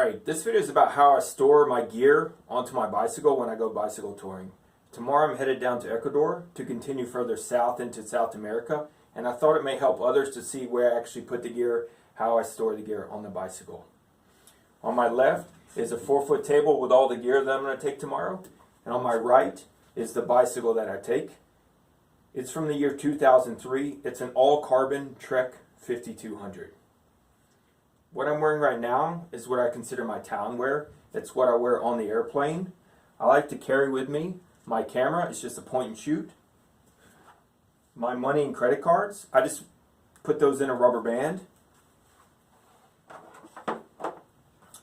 Alright, this video is about how I store my gear onto my bicycle when I go bicycle touring. Tomorrow I'm headed down to Ecuador to continue further south into South America, and I thought it may help others to see where I actually put the gear, how I store the gear on the bicycle. On my left is a 4-foot table with all the gear that I'm going to take tomorrow, and on my right is the bicycle that I take. It's from the year 2003. It's an all-carbon Trek 5200. What I'm wearing right now is what I consider my town wear. It's what I wear on the airplane. I like to carry with me my camera. It's just a point and shoot. My money and credit cards, I just put those in a rubber band.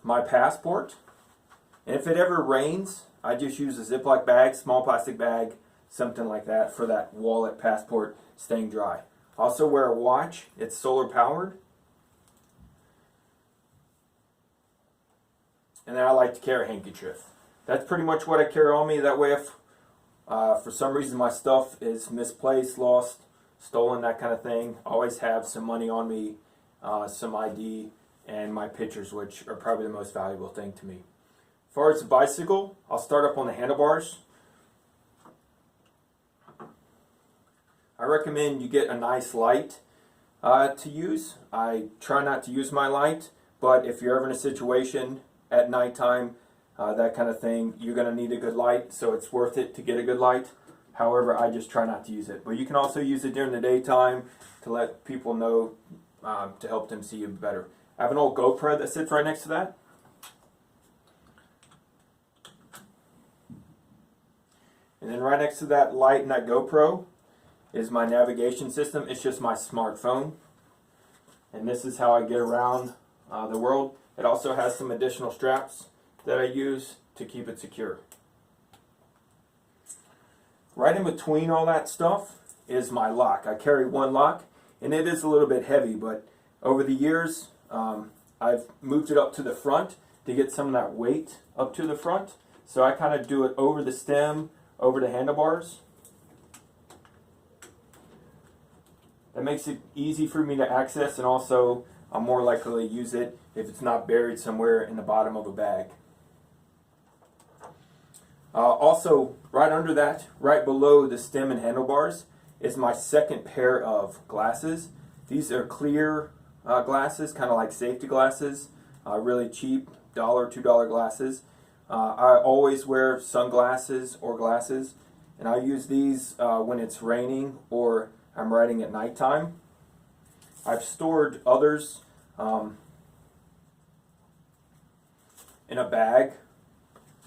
My passport. And if it ever rains, I just use a Ziploc bag, small plastic bag, something like that for that wallet, passport, staying dry. I also wear a watch. It's solar powered. And then I like to carry a handkerchief. That's pretty much what I carry on me. That way if for some reason my stuff is misplaced, lost, stolen, that kind of thing, I always have some money on me, some ID, and my pictures, which are probably the most valuable thing to me. As far as the bicycle, I'll start up on the handlebars. I recommend you get a nice light to use. I try not to use my light, but if you're ever in a situation at nighttime, that kind of thing, you're going to need a good light, so it's worth it to get a good light. However, I just try not to use it. But you can also use it during the daytime to let people know, to help them see you better. I have an old GoPro that sits right next to that. And then right next to that light and that GoPro is my navigation system. It's just my smartphone. And this is how I get around the world. It also has some additional straps that I use to keep it secure. Right in between all that stuff is my lock. I carry one lock, and it is a little bit heavy, but over the years I've moved it up to the front to get some of that weight up to the front. So I kind of do it over the stem, over the handlebars. That makes it easy for me to access, and also I'm more likely to use it if it's not buried somewhere in the bottom of a bag. Also, right under that, right below the stem and handlebars, is my second pair of glasses. These are clear glasses, kind of like safety glasses, really cheap, $1, $2 glasses. I always wear sunglasses or glasses, and I use these when it's raining or I'm riding at nighttime. I've stored others in a bag,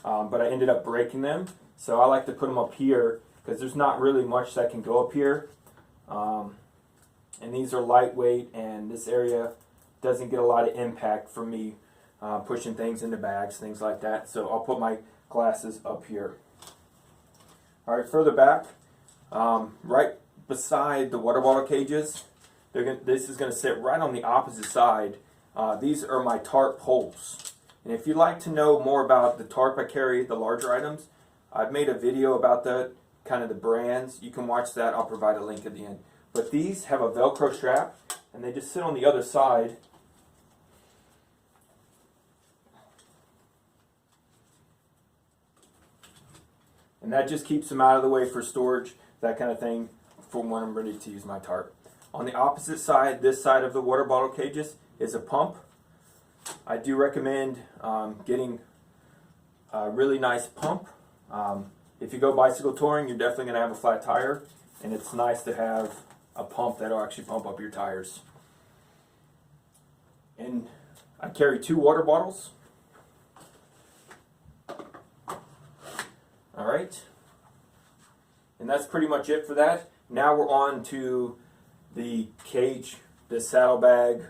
but I ended up breaking them. So I like to put them up here because there's not really much that can go up here. And these are lightweight, and this area doesn't get a lot of impact from me pushing things into bags, things like that. So I'll put my glasses up here. All right, further back, right beside the water bottle cages, this is going to sit right on the opposite side. These are my tarp poles. And if you'd like to know more about the tarp I carry, the larger items, I've made a video about that, kind of the brands. You can watch that. I'll provide a link at the end. But these have a Velcro strap, and they just sit on the other side. And that just keeps them out of the way for storage, that kind of thing, for when I'm ready to use my tarp. On the opposite side, this side of the water bottle cages, is a pump. I do recommend getting a really nice pump. If you go bicycle touring, you're definitely going to have a flat tire, and it's nice to have a pump that will actually pump up your tires. And I carry 2 water bottles. Alright. And that's pretty much it for that. Now we're on to the cage, the saddlebag,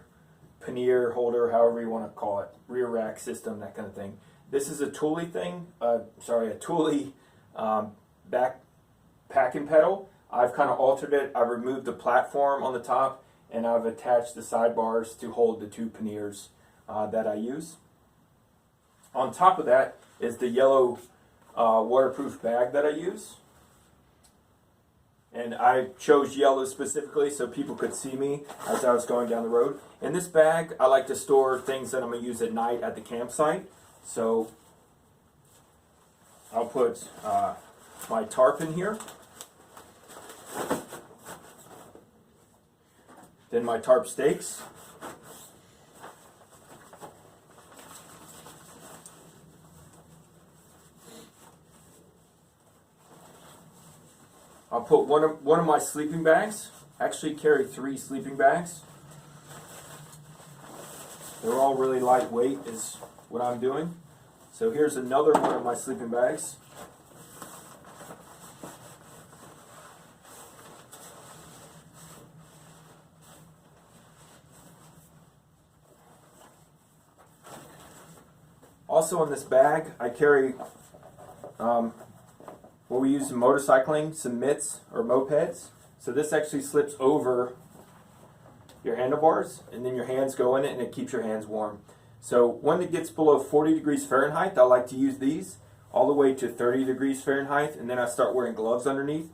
pannier holder, however you want to call it, rear rack system, that kind of thing. This is a Thule thing, a Thule backpacking pedal. I've kind of altered it. I've removed the platform on the top, and I've attached the sidebars to hold the 2 panniers that I use. On top of that is the yellow waterproof bag that I use. And I chose yellow specifically so people could see me as I was going down the road. In this bag, I like to store things that I'm going to use at night at the campsite. So I'll put my tarp in here. Then my tarp stakes. I'll put one of my sleeping bags. I actually carry 3 sleeping bags. They're all really lightweight is what I'm doing. So here's another one of my sleeping bags. Also in this bag, I carry what we use in motorcycling, some mitts or mopeds. So this actually slips over your handlebars, and then your hands go in it, and it keeps your hands warm. So when it gets below 40 degrees Fahrenheit, I like to use these all the way to 30 degrees Fahrenheit, and then I start wearing gloves underneath.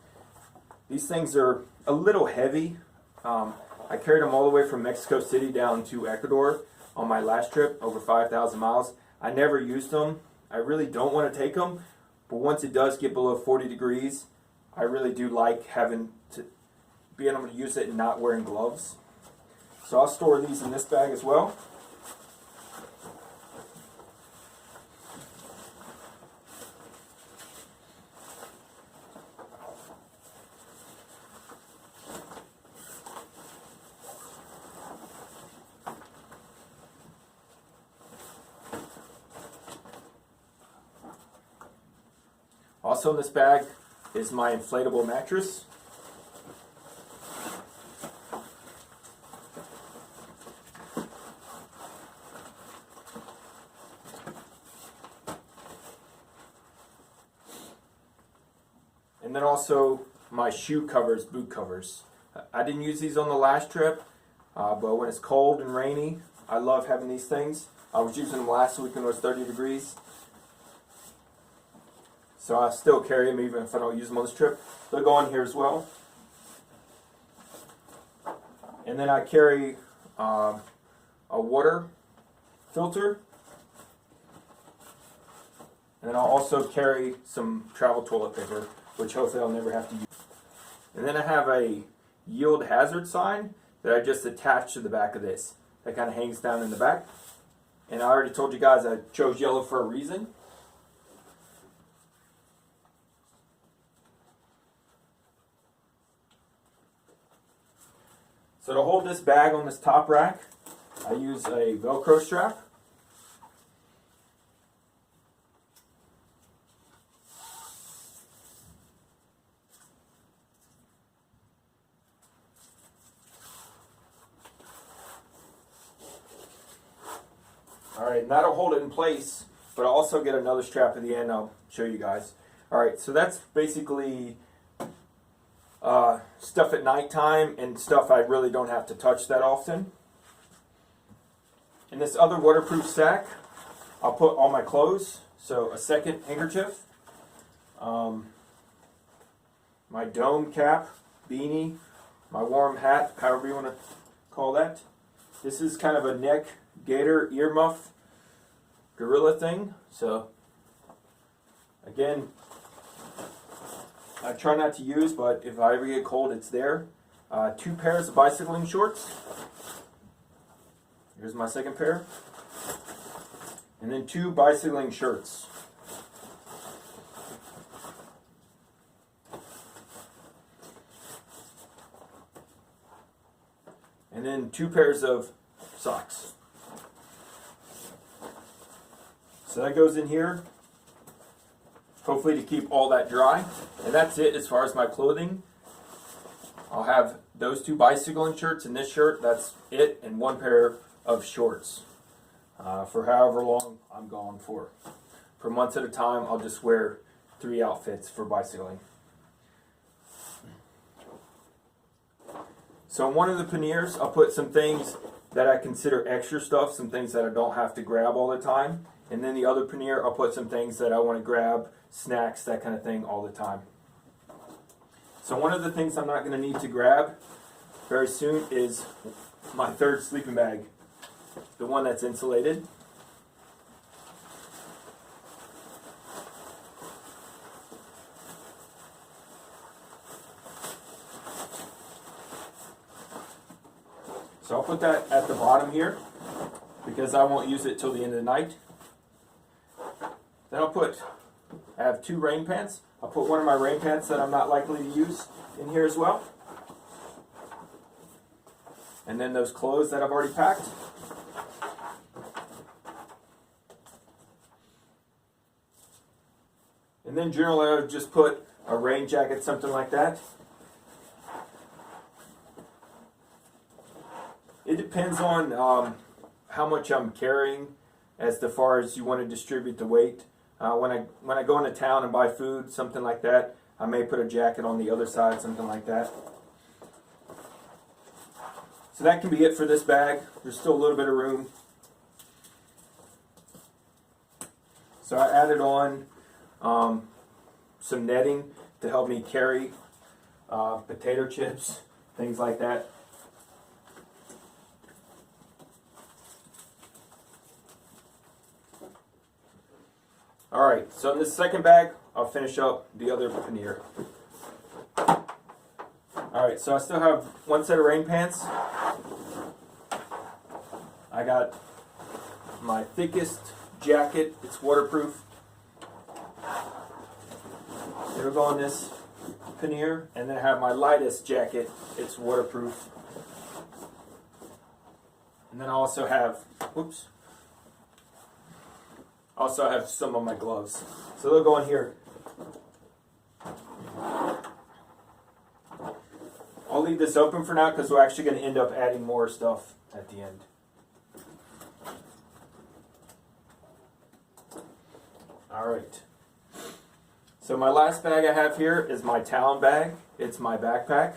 These things are a little heavy. I carried them all the way from Mexico City down to Ecuador on my last trip, over 5,000 miles. I never used them. I really don't want to take them, but once it does get below 40 degrees, I really do like being able to use it and not wearing gloves. So I'll store these in this bag as well. Also in this bag is my inflatable mattress. And then also my shoe covers, boot covers. I didn't use these on the last trip, but when it's cold and rainy, I love having these things. I was using them last week when it was 30 degrees. So I still carry them even if I don't use them on this trip. They'll go on here as well. And then I carry a water filter. And then I'll also carry some travel toilet paper, which hopefully I'll never have to use. And then I have a yield hazard sign that I just attach to the back of this. That kind of hangs down in the back. And I already told you guys I chose yellow for a reason. So to hold this bag on this top rack, I use a Velcro strap. Alright, and that'll hold it in place, but I'll also get another strap at the end. I'll show you guys. Alright, so that's basically stuff at nighttime and stuff I really don't have to touch that often. In this other waterproof sack, I'll put all my clothes. So a second handkerchief, my dome cap, beanie, my warm hat, however you want to call that. This is kind of a neck gaiter earmuff gorilla thing. So again, I try not to use, but if I ever get cold, it's there. 2 pairs of bicycling shorts. Here's my second pair. And then 2 bicycling shirts. And then 2 pairs of socks. So that goes in here, hopefully to keep all that dry. And that's it as far as my clothing. I'll have those 2 bicycling shirts and this shirt, that's it, and 1 pair of shorts for however long I'm going for. For months at a time, I'll just wear 3 outfits for bicycling. So in one of the panniers, I'll put some things that I consider extra stuff, some things that I don't have to grab all the time. And then the other pannier, I'll put some things that I want to grab, snacks, that kind of thing all the time. So one of the things I'm not going to need to grab very soon is my third sleeping bag, the one that's insulated. So I'll put that at the bottom here because I won't use it till the end of the night. Then I have 2 rain pants. I'll put one of my rain pants that I'm not likely to use in here as well. And then those clothes that I've already packed. And then generally I would just put a rain jacket, something like that. It depends on how much I'm carrying as far as you want to distribute the weight. When I go into town and buy food, something like that, I may put a jacket on the other side, something like that. So that can be it for this bag. There's still a little bit of room. So I added on some netting to help me carry potato chips, things like that. Alright, so in this second bag, I'll finish up the other pannier. Alright, so I still have one set of rain pants. I got my thickest jacket, it's waterproof. It'll go on this pannier, and then I have my lightest jacket, it's waterproof. And then I also have, I have some of my gloves. So they'll go in here. I'll leave this open for now because we're actually going to end up adding more stuff at the end. Alright. So my last bag I have here is my Talon bag. It's my backpack.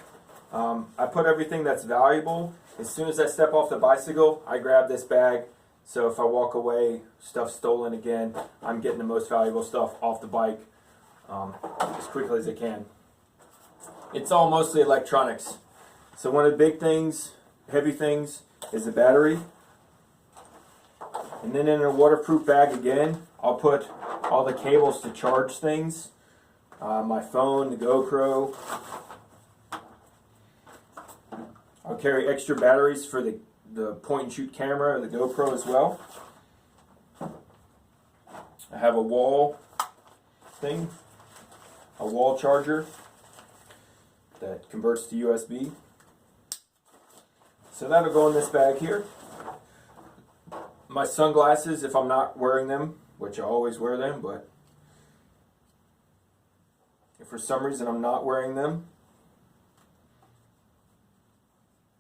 I put everything that's valuable. As soon as I step off the bicycle, I grab this bag. So if I walk away, stuff's stolen again, I'm getting the most valuable stuff off the bike as quickly as I can. It's all mostly electronics. So one of the big things, heavy things, is the battery. And then in a waterproof bag again, I'll put all the cables to charge things. My phone, the GoPro. I'll carry extra batteries for the point and shoot camera, the GoPro as well. I have a wall thing, a wall charger that converts to USB. So that'll go in this bag here. My sunglasses, if I'm not wearing them, which I always wear them, but if for some reason I'm not wearing them,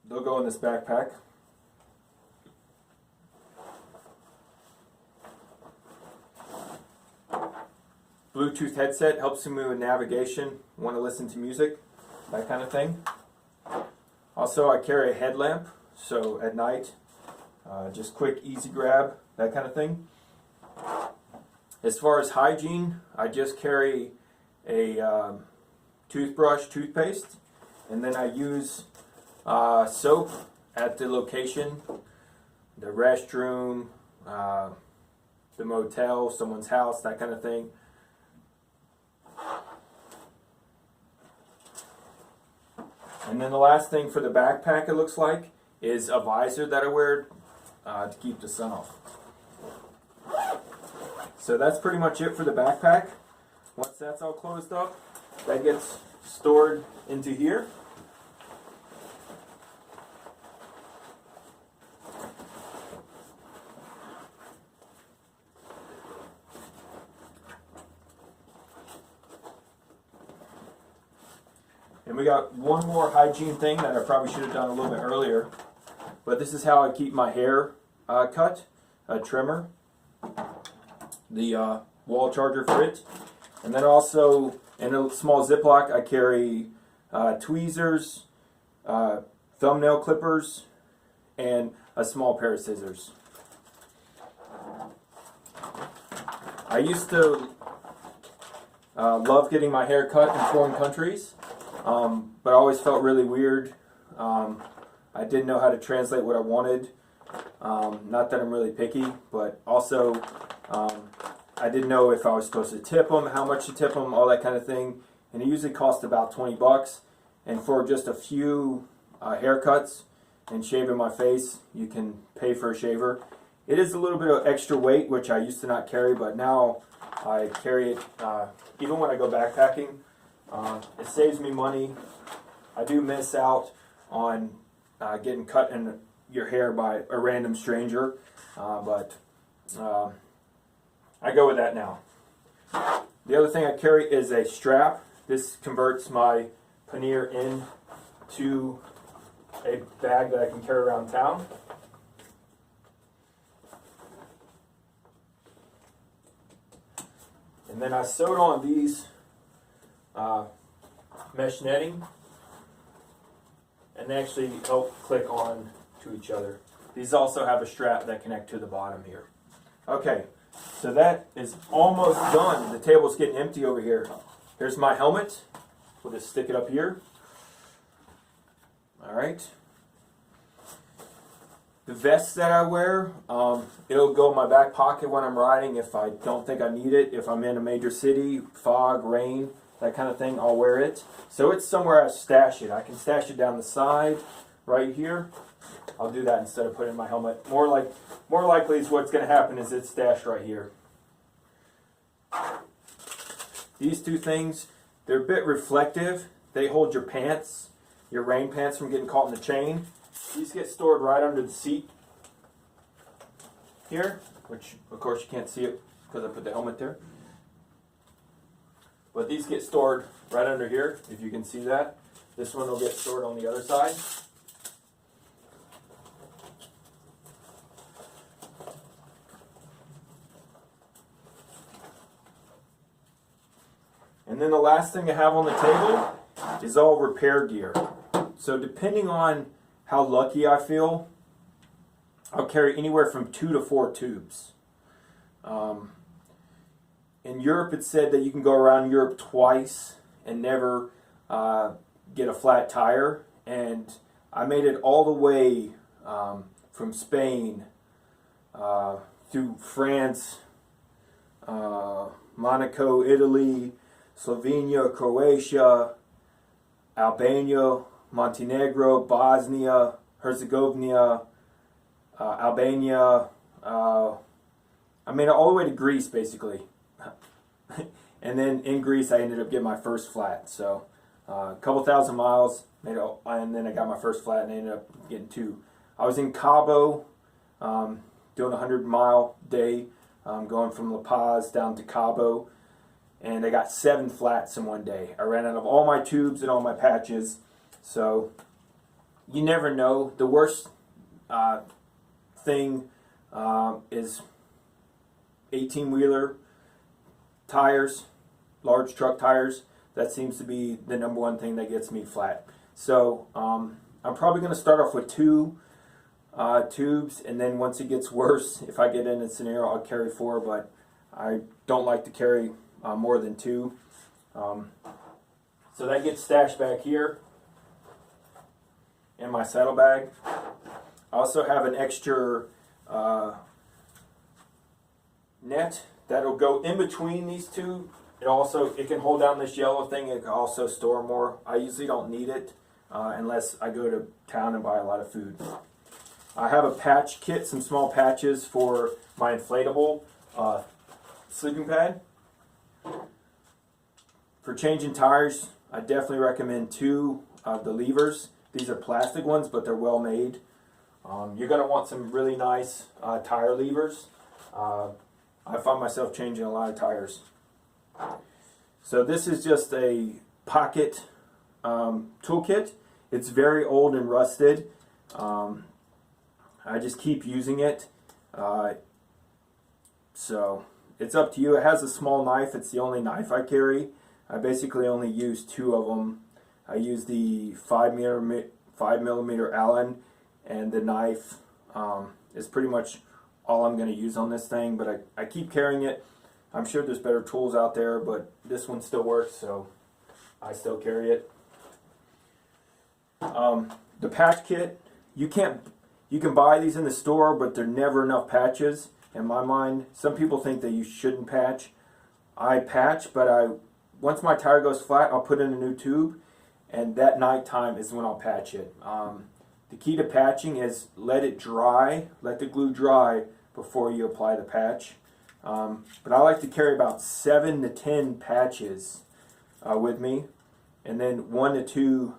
they'll go in this backpack. Bluetooth headset helps me with navigation, want to listen to music, that kind of thing. Also, I carry a headlamp, so at night, just quick, easy grab, that kind of thing. As far as hygiene, I just carry a toothbrush, toothpaste, and then I use soap at the location, the restroom, the motel, someone's house, that kind of thing. And then the last thing for the backpack, it looks like, is a visor that I wear to keep the sun off. So that's pretty much it for the backpack. Once that's all closed up, that gets stored into here. And we got one more hygiene thing that I probably should have done a little bit earlier. But this is how I keep my hair cut. A trimmer. The wall charger for it. And then also in a small Ziploc I carry tweezers, thumbnail clippers, and a small pair of scissors. I used to love getting my hair cut in foreign countries. but I always felt really weird. I didn't know how to translate what I wanted. Not that I'm really picky, but also I didn't know if I was supposed to tip them, how much to tip them, all that kind of thing. And it usually costs about 20 bucks. And for just a few haircuts and shaving my face, you can pay for a shaver. It is a little bit of extra weight, which I used to not carry, but now I carry it even when I go backpacking. It saves me money. I do miss out on getting cut in your hair by a random stranger, but I go with that now. The other thing I carry is a strap. This converts my pannier into a bag that I can carry around town. And then I sewed on these mesh netting, and they actually help click on to each other. These also have a strap that connect to the bottom here. Okay, so that is almost done. The table's getting empty over here. Here's my helmet. We'll just stick it up here. All right. The vest that I wear, it'll go in my back pocket when I'm riding if I don't think I need it. If I'm in a major city, fog, rain, that kind of thing, I'll wear it. So it's somewhere I stash it. I can stash it down the side, right here. I'll do that instead of putting it in my helmet. More likely is what's going to happen is it's stashed right here. These two things, they're a bit reflective. They hold your pants, your rain pants, from getting caught in the chain. These get stored right under the seat here, which of course you can't see it because I put the helmet there. But these get stored right under here, if you can see that. This one will get stored on the other side. And then the last thing I have on the table is all repair gear. So depending on how lucky I feel, I'll carry anywhere from 2 to 4 tubes. In Europe, it's said that you can go around Europe twice and never get a flat tire. And I made it all the way from Spain through France, Monaco, Italy, Slovenia, Croatia, Albania, Montenegro, Bosnia, Herzegovina, Albania. I made it all the way to Greece, basically. And then in Greece, I ended up getting my first flat. So a couple thousand miles, made it, and then I got my first flat and I ended up getting 2. I was in Cabo doing a 100-mile day, going from La Paz down to Cabo. And I got 7 flats in one day. I ran out of all my tubes and all my patches. So you never know. The worst thing is 18-wheeler tires, large truck tires. That seems to be the number one thing that gets me flat. So I'm probably going to start off with 2 tubes, and then once it gets worse, if I get in a scenario, I'll carry 4, but I don't like to carry more than 2. So that gets stashed back here in my saddlebag. I also have an extra net that'll go in between these two. It can hold down this yellow thing. It can also store more. I usually don't need it unless I go to town and buy a lot of food. I have a patch kit, some small patches for my inflatable sleeping pad. For changing tires, I definitely recommend 2 of the levers. These are plastic ones, but they're well made. You're going to want some really nice tire levers. I find myself changing a lot of tires. So this is just a pocket toolkit. It's very old and rusted. I just keep using it. So it's up to you. It has a small knife. It's the only knife I carry. I basically only use 2 of them. I use the 5mm Allen, and the knife is pretty much all I'm going to use on this thing, but I keep carrying it. I'm sure there's better tools out there, but this one still works, so I still carry it. The patch kit, you can buy these in the store, but they're never enough patches. In my mind, some people think that you shouldn't patch. I patch, but once my tire goes flat, I'll put in a new tube, and that nighttime is when I'll patch it. The key to patching is let it dry, let the glue dry before you apply the patch. But I like to carry about 7 to 10 patches with me, and then 1 to 2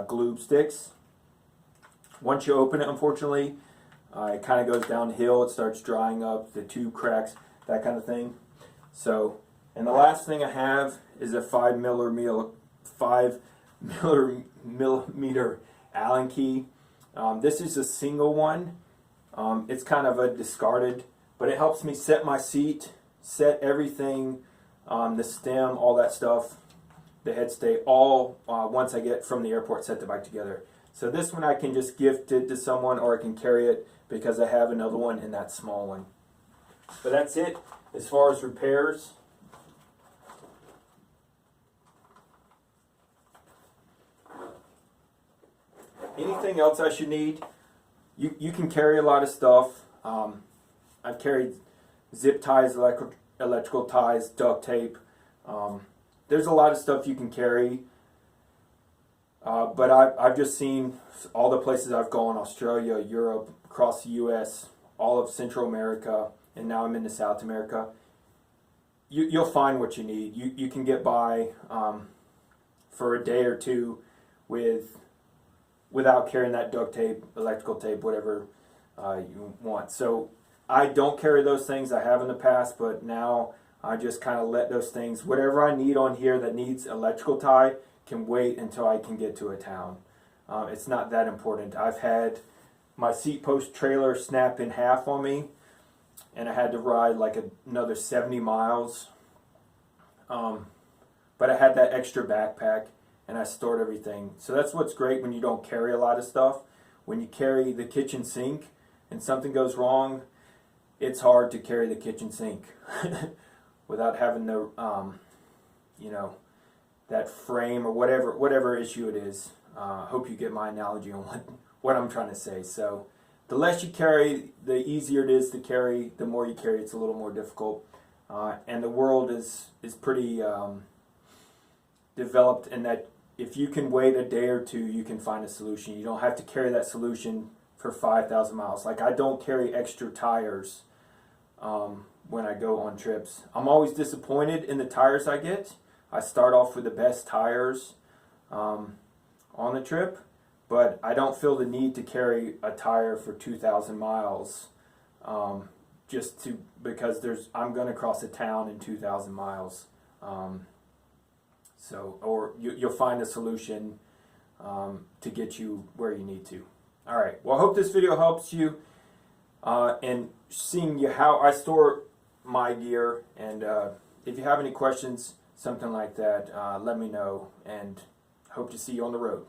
glue sticks. Once you open it, unfortunately, it kind of goes downhill. It starts drying up, the tube cracks, that kind of thing. So, and the last thing I have is a 5 millimeter Allen key. This is a single one. It's kind of a discarded, but it helps me set my seat, set everything, the stem, all that stuff, the head stay, all once I get from the airport, set the bike together. So this one I can just gift it to someone, or I can carry it because I have another one in that small one. But that's it as far as repairs. Anything else I should need? You can carry a lot of stuff. I've carried zip ties, electrical ties, duct tape. There's a lot of stuff you can carry. But I've just seen all the places I've gone, Australia, Europe, across the U.S., all of Central America, and now I'm into South America. You'll find what you need. You can get by for a day or two without carrying that duct tape, electrical tape, whatever you want. So I don't carry those things. I have in the past, but now I just kind of let those things, whatever I need on here that needs electrical tie, can wait until I can get to a town. It's not that important. I've had my seat post trailer snap in half on me, and I had to ride like another 70 miles. But I had that extra backpack, and I stored everything. So that's what's great when you don't carry a lot of stuff. When you carry the kitchen sink and something goes wrong, it's hard to carry the kitchen sink without having the, that frame or whatever issue it is. Hope you get my analogy on what I'm trying to say. So the less you carry, the easier it is to carry. The more you carry, it's a little more difficult. And the world is pretty developed in that if you can wait a day or two, you can find a solution. You don't have to carry that solution for 5,000 miles. Like, I don't carry extra tires when I go on trips. I'm always disappointed in the tires I get. I start off with the best tires on the trip, but I don't feel the need to carry a tire for 2,000 miles because I'm going to cross a town in 2,000 miles. Or you'll find a solution to get you where you need to. All right. Well, I hope this video helps you in seeing how I store my gear. And if you have any questions, something like that, let me know. And hope to see you on the road.